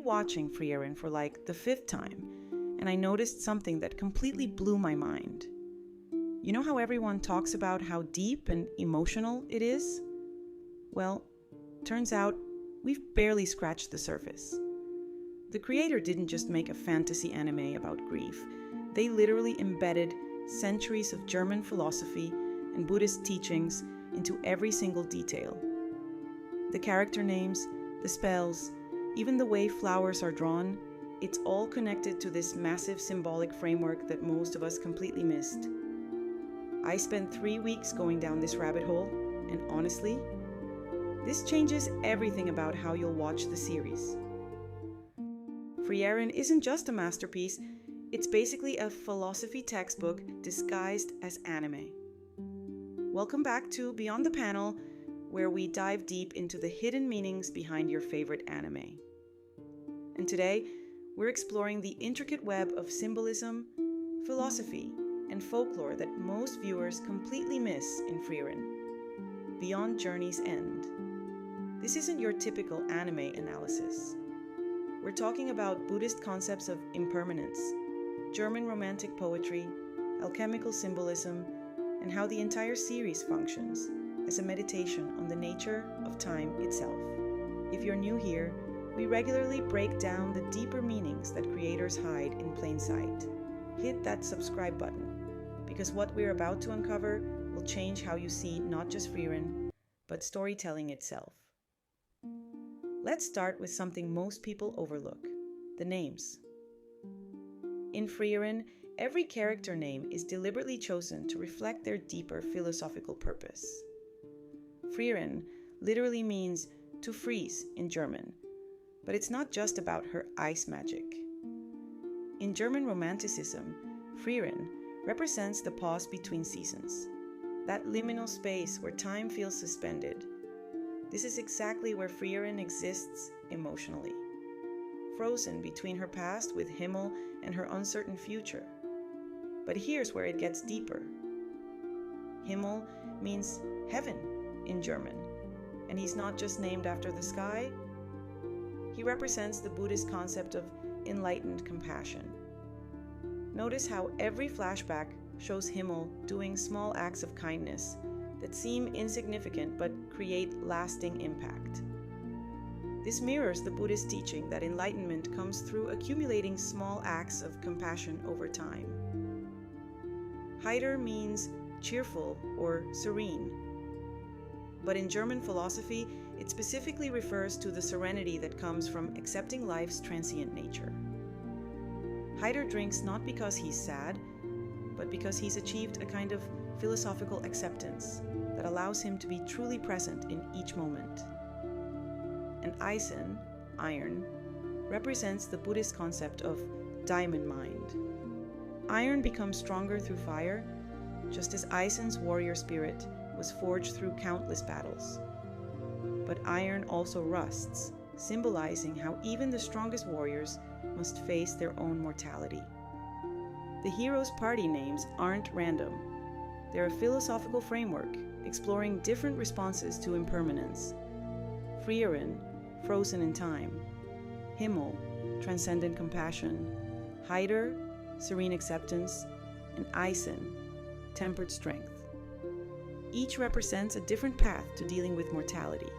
rewatching Frieren for like the 5th time, and I noticed something that completely blew my mind. You know how everyone talks about how deep and emotional it is? Well, turns out we've barely scratched the surface. The creator didn't just make a fantasy anime about grief. They literally embedded centuries of German philosophy and Buddhist teachings into every single detail. The character names, the spells, even the way flowers are drawn, it's all connected to this massive symbolic framework that most of us completely missed. I spent 3 weeks going down this rabbit hole, and honestly, this changes everything about how you'll watch the series. Frieren isn't just a masterpiece, it's basically a philosophy textbook disguised as anime. Welcome back to Beyond the Panel, where we dive deep into the hidden meanings behind your favorite anime. And today, we're exploring the intricate web of symbolism, philosophy, and folklore that most viewers completely miss in Frieren, Beyond Journey's End. This isn't your typical anime analysis. We're talking about Buddhist concepts of impermanence, German romantic poetry, alchemical symbolism, and how the entire series functions as a meditation on the nature of time itself. If you're new here, we regularly break down the deeper meanings that creators hide in plain sight. Hit that subscribe button, because what we're about to uncover will change how you see not just Frieren, but storytelling itself. Let's start with something most people overlook: the names. In Frieren, every character name is deliberately chosen to reflect their deeper philosophical purpose. Frieren literally means to freeze in German, but it's not just about her ice magic. In German Romanticism, Frieren represents the pause between seasons, that liminal space where time feels suspended. This is exactly where Frieren exists emotionally, frozen between her past with Himmel and her uncertain future. But here's where it gets deeper. Himmel means heaven in German, and he's not just named after the sky. He represents the Buddhist concept of enlightened compassion. Notice how every flashback shows Himmel doing small acts of kindness that seem insignificant but create lasting impact. This mirrors the Buddhist teaching that enlightenment comes through accumulating small acts of compassion over time. Heiter means cheerful or serene, but in German philosophy, it specifically refers to the serenity that comes from accepting life's transient nature. Heiter drinks not because he's sad, but because he's achieved a kind of philosophical acceptance that allows him to be truly present in each moment. And Eisen, iron, represents the Buddhist concept of diamond mind. Iron becomes stronger through fire, just as Eisen's warrior spirit was forged through countless battles. But iron also rusts, symbolizing how even the strongest warriors must face their own mortality. The heroes' party names aren't random. They're a philosophical framework exploring different responses to impermanence. Frieren, frozen in time. Himmel, transcendent compassion. Heiter, serene acceptance. And Eisen, tempered strength. Each represents a different path to dealing with mortality.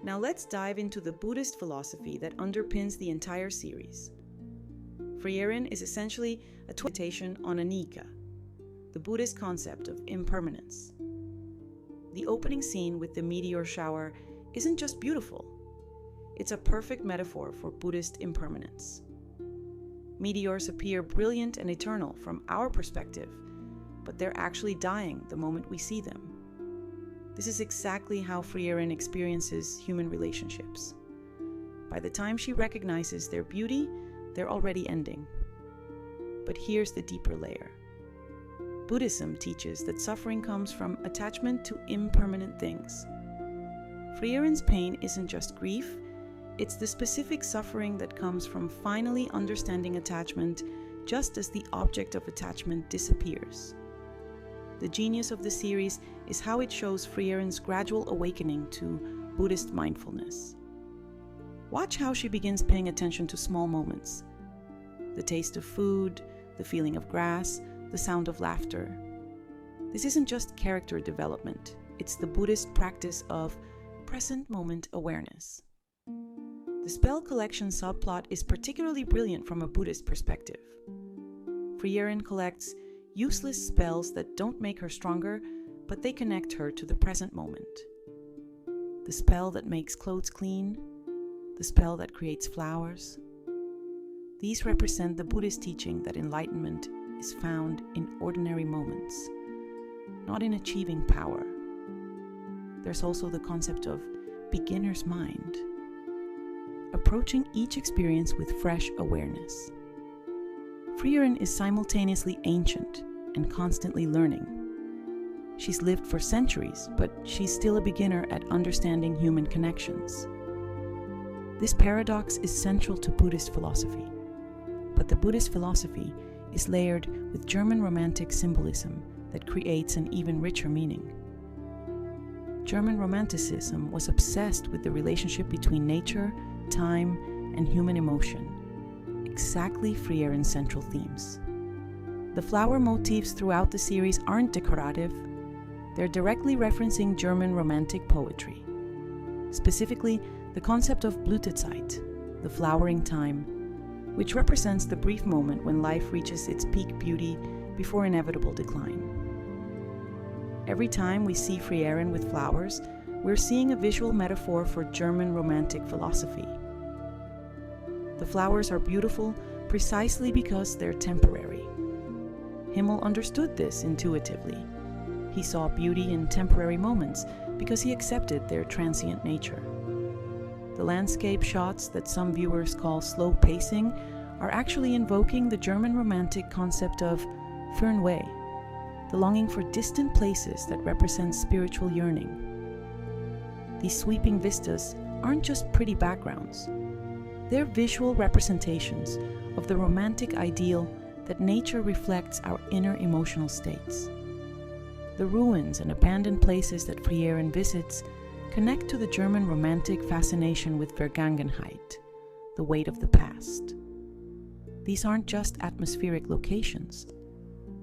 Now let's dive into the Buddhist philosophy that underpins the entire series. Frieren is essentially a meditation on anicca, the Buddhist concept of impermanence. The opening scene with the meteor shower isn't just beautiful, it's a perfect metaphor for Buddhist impermanence. Meteors appear brilliant and eternal from our perspective, but they're actually dying the moment we see them. This is exactly how Frieren experiences human relationships. By the time she recognizes their beauty, they're already ending. But here's the deeper layer. Buddhism teaches that suffering comes from attachment to impermanent things. Frieren's pain isn't just grief, it's the specific suffering that comes from finally understanding attachment just as the object of attachment disappears. The genius of the series is how it shows Frieren's gradual awakening to Buddhist mindfulness. Watch how she begins paying attention to small moments. The taste of food, the feeling of grass, the sound of laughter. This isn't just character development, it's the Buddhist practice of present moment awareness. The spell collection subplot is particularly brilliant from a Buddhist perspective. Frieren collects useless spells that don't make her stronger, but they connect her to the present moment. The spell that makes clothes clean, the spell that creates flowers. These represent the Buddhist teaching that enlightenment is found in ordinary moments, not in achieving power. There's also the concept of beginner's mind, approaching each experience with fresh awareness. Frieren is simultaneously ancient and constantly learning. She's lived for centuries, but she's still a beginner at understanding human connections. This paradox is central to Buddhist philosophy, but the Buddhist philosophy is layered with German Romantic symbolism that creates an even richer meaning. German Romanticism was obsessed with the relationship between nature, time, and human emotion, exactly Frieren's central themes. The flower motifs throughout the series aren't decorative, they're directly referencing German Romantic poetry. Specifically, the concept of Blütezeit, the flowering time, which represents the brief moment when life reaches its peak beauty before inevitable decline. Every time we see Frieren with flowers, we're seeing a visual metaphor for German Romantic philosophy. The flowers are beautiful precisely because they're temporary. Himmel understood this intuitively. He saw beauty in temporary moments because he accepted their transient nature. The landscape shots that some viewers call slow pacing are actually invoking the German Romantic concept of Fernweh, the longing for distant places that represent spiritual yearning. These sweeping vistas aren't just pretty backgrounds. They're visual representations of the romantic ideal that nature reflects our inner emotional states. The ruins and abandoned places that Frieren visits connect to the German Romantic fascination with Vergangenheit, the weight of the past. These aren't just atmospheric locations.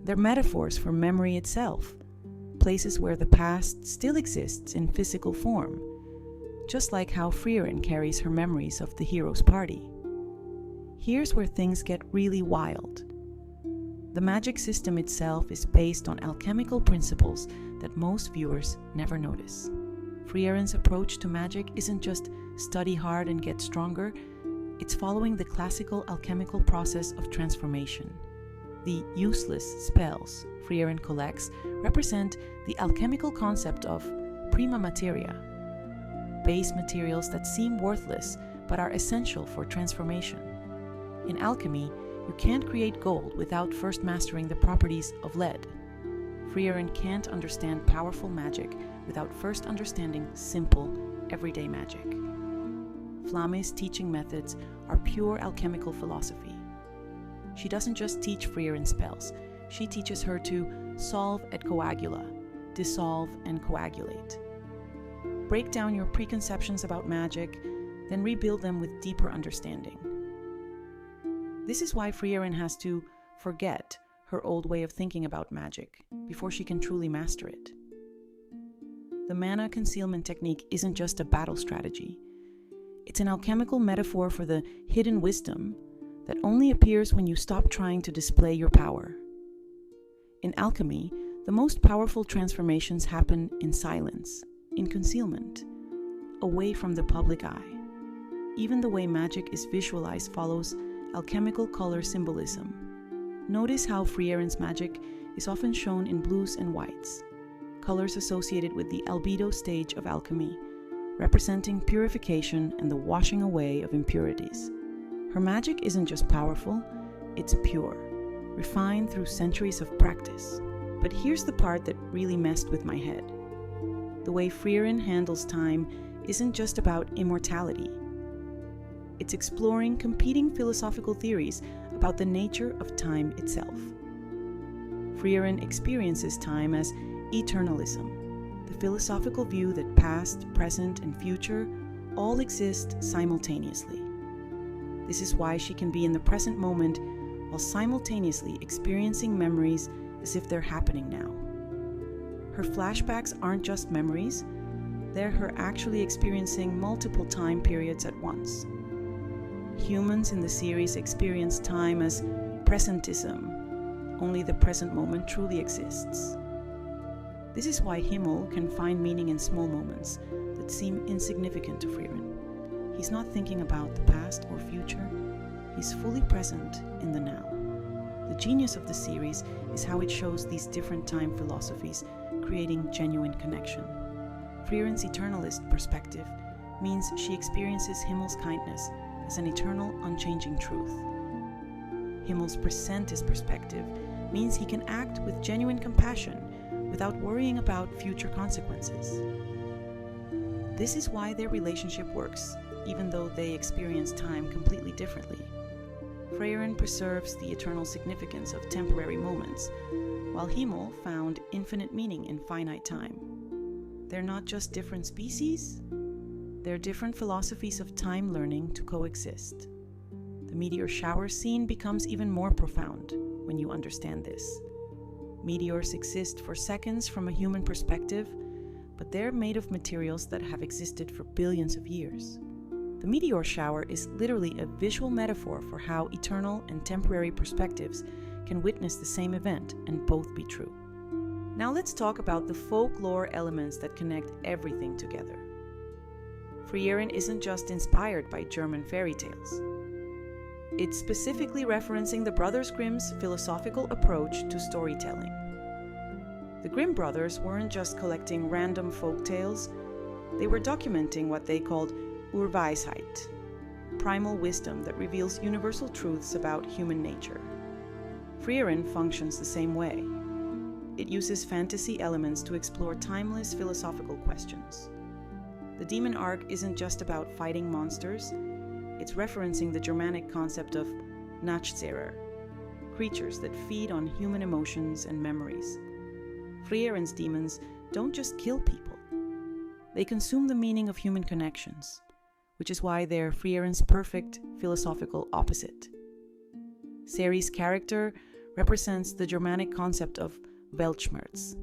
They're metaphors for memory itself, places where the past still exists in physical form, just like how Frieren carries her memories of the hero's party. Here's where things get really wild. The magic system itself is based on alchemical principles that most viewers never notice. Frieren's approach to magic isn't just study hard and get stronger, it's following the classical alchemical process of transformation. The useless spells Frieren collects represent the alchemical concept of prima materia, base materials that seem worthless but are essential for transformation. In alchemy, you can't create gold without first mastering the properties of lead. Frieren can't understand powerful magic without first understanding simple, everyday magic. Flamme's teaching methods are pure alchemical philosophy. She doesn't just teach Frieren spells, she teaches her to solve et coagula, dissolve and coagulate. Break down your preconceptions about magic, then rebuild them with deeper understanding. This is why Frieren has to forget her old way of thinking about magic before she can truly master it. The mana concealment technique isn't just a battle strategy. It's an alchemical metaphor for the hidden wisdom that only appears when you stop trying to display your power. In alchemy, the most powerful transformations happen in silence, in concealment, away from the public eye. Even the way magic is visualized follows alchemical color symbolism. Notice how Frieren's magic is often shown in blues and whites, colors associated with the albedo stage of alchemy, representing purification and the washing away of impurities. Her magic isn't just powerful, it's pure, refined through centuries of practice. But here's the part that really messed with my head. The way Frieren handles time isn't just about immortality. It's exploring competing philosophical theories about the nature of time itself. Frieren experiences time as eternalism, the philosophical view that past, present, and future all exist simultaneously. This is why she can be in the present moment while simultaneously experiencing memories as if they're happening now. Her flashbacks aren't just memories, they're her actually experiencing multiple time periods at once. Humans in the series experience time as presentism. Only the present moment truly exists. This is why Himmel can find meaning in small moments that seem insignificant to Frieren. He's not thinking about the past or future. He's fully present in the now. The genius of the series is how it shows these different time philosophies, creating genuine connection. Frieren's eternalist perspective means she experiences Himmel's kindness as an eternal, unchanging truth. Himmel's presentist perspective means he can act with genuine compassion without worrying about future consequences. This is why their relationship works, even though they experience time completely differently. Frieren preserves the eternal significance of temporary moments, while Himmel found infinite meaning in finite time. They're not just different species, they're different philosophies of time learning to coexist. The meteor shower scene becomes even more profound when you understand this. Meteors exist for seconds from a human perspective, but they're made of materials that have existed for billions of years. The meteor shower is literally a visual metaphor for how eternal and temporary perspectives can witness the same event and both be true. Now let's talk about the folklore elements that connect everything together. Frieren isn't just inspired by German fairy tales. It's specifically referencing the Brothers Grimm's philosophical approach to storytelling. The Grimm brothers weren't just collecting random folk tales, they were documenting what they called Urweisheit, primal wisdom that reveals universal truths about human nature. Frieren functions the same way. It uses fantasy elements to explore timeless philosophical questions. The demon arc isn't just about fighting monsters, it's referencing the Germanic concept of Nachzehrer, creatures that feed on human emotions and memories. Frieren's demons don't just kill people, they consume the meaning of human connections, which is why they're Frieren's perfect philosophical opposite. Seri's character represents the Germanic concept of Weltschmerz,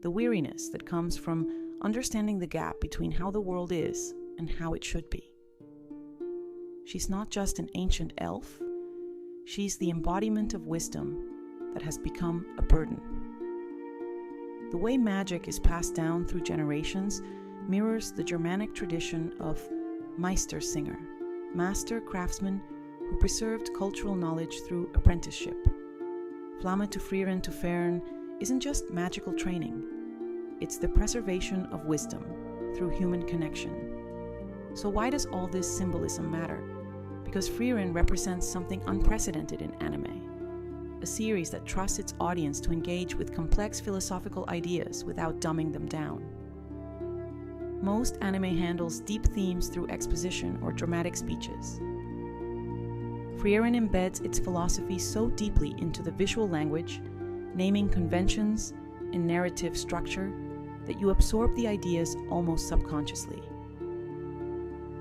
the weariness that comes from understanding the gap between how the world is and how it should be. She's not just an ancient elf, she's the embodiment of wisdom that has become a burden. The way magic is passed down through generations mirrors the Germanic tradition of Meistersinger, master craftsman who preserved cultural knowledge through apprenticeship. Flamme to Frieren to Fern isn't just magical training, it's the preservation of wisdom through human connection. So why does all this symbolism matter? Because Frieren represents something unprecedented in anime, a series that trusts its audience to engage with complex philosophical ideas without dumbing them down. Most anime handles deep themes through exposition or dramatic speeches. Frieren embeds its philosophy so deeply into the visual language, naming conventions and narrative structure, that you absorb the ideas almost subconsciously.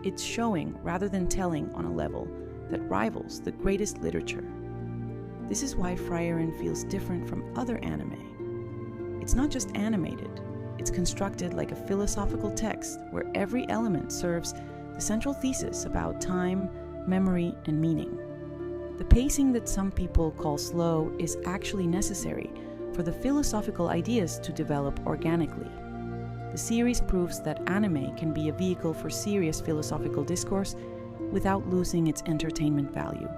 It's showing rather than telling on a level that rivals the greatest literature. This is why Frieren feels different from other anime. It's not just animated, it's constructed like a philosophical text where every element serves the central thesis about time, memory, and meaning. The pacing that some people call slow is actually necessary for the philosophical ideas to develop organically. The series proves that anime can be a vehicle for serious philosophical discourse without losing its entertainment value.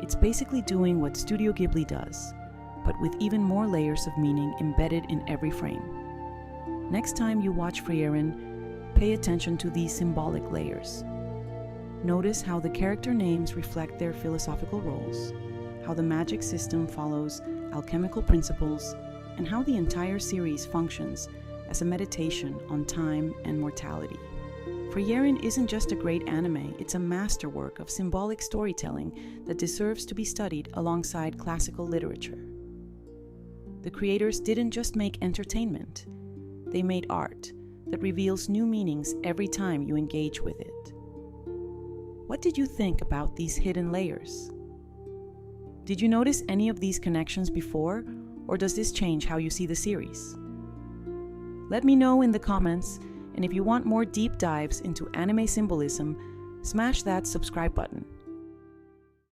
It's basically doing what Studio Ghibli does, but with even more layers of meaning embedded in every frame. Next time you watch Frieren, pay attention to these symbolic layers. Notice how the character names reflect their philosophical roles, how the magic system follows alchemical principles, and how the entire series functions as a meditation on time and mortality. Frieren isn't just a great anime, it's a masterwork of symbolic storytelling that deserves to be studied alongside classical literature. The creators didn't just make entertainment, they made art that reveals new meanings every time you engage with it. What did you think about these hidden layers? Did you notice any of these connections before, or does this change how you see the series? Let me know in the comments, and if you want more deep dives into anime symbolism, smash that subscribe button.